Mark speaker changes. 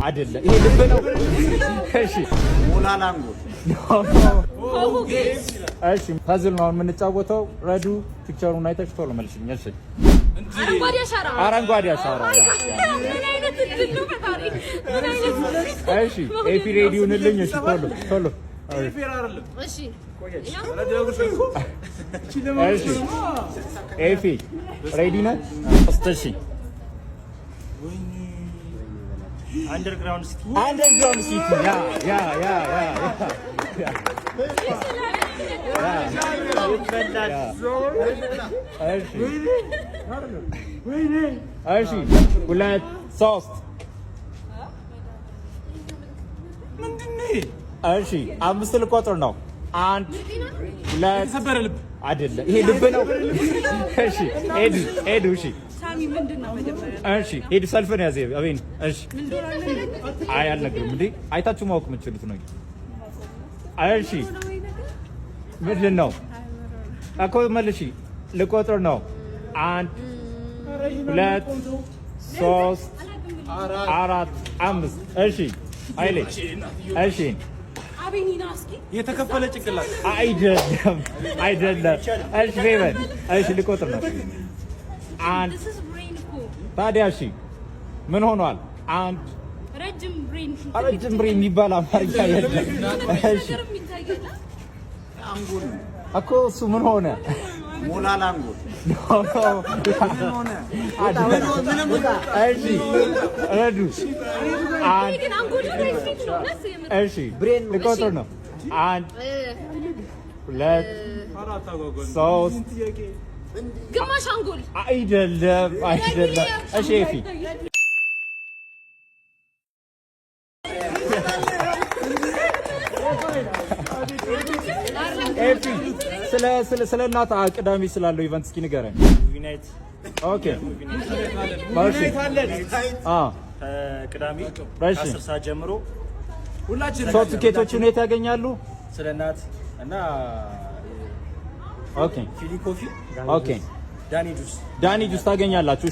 Speaker 1: አይደለም ይሄ ልብ ነው። እሺ
Speaker 2: ሞላላንጎ
Speaker 1: እሺ ፓዝል ነው የምንጫወተው። ረዱ ፒክቸሩን አይተሽ ቶሎ መልሽኝ። እሺ አረንጓዴ አሻራ እሺ ኤፒ ሬዲዮን ልኝ። እሺ ቶሎ እሺ ኤፒ ሬዲ ነህ? እሺ
Speaker 2: Underground city.
Speaker 1: Yeah. እሺ ሁለት ሶስት እሺ አምስት ልቆጥር ነው። አንድ ሁለት
Speaker 2: ሰበረ ልብ
Speaker 1: አይደለም ይሄ ልብ ነው። እሺ ሄዱ እሺ
Speaker 3: ሳሚ ምንድነው መጀመሪያ?
Speaker 1: እሺ ሄዱ ሰልፈን ያዘ አቤን። እሺ አይ አልነግርም እንዴ አይታችሁ ማወቅ የምትችሉት ነው። እሺ ምንድነው እኮ መልሺ። ልቆጥር ነው። አንድ ሁለት ሶስት አራት አምስት እሺ አይሌ እሺ
Speaker 3: አቤኒናስኪ
Speaker 2: የተከፈለ ጭንቅላት
Speaker 1: አይደለም። እሺ ቤበን እሺ ልቆጥር ነው። አንድ ታዲያ እሺ ምን ሆኗል? አንድ ረጅም ብሬን የሚባል አማርኛ የለም። እሺ
Speaker 2: አንጎል
Speaker 1: እኮ እሱ ምን ሆነ?
Speaker 2: ሞላላንጎ
Speaker 1: እሺ ረዱ እሺ ልቆጥር ነው። አንድ ሁለት ሶስት
Speaker 3: ግማሽ አንጎል
Speaker 1: አይደለም። እሺ ኤፒ ስለ እናት ቅዳሜ ስላለው ኢቨንት እስኪ ንገረን።
Speaker 2: ዩናይት
Speaker 1: ኦኬ ማርሽ
Speaker 2: ቅዳሜ
Speaker 1: እሺ
Speaker 2: 10 ሰዓት ጀምሮ ሁላችንም
Speaker 1: ሶስት ቲኬቶችን የት ያገኛሉ?
Speaker 2: ስለ እናት እና
Speaker 1: ኦኬ
Speaker 2: ፊሊ ኮፊ
Speaker 1: ኦኬ
Speaker 2: ዳኒ ጁስ
Speaker 1: ታገኛላችሁ።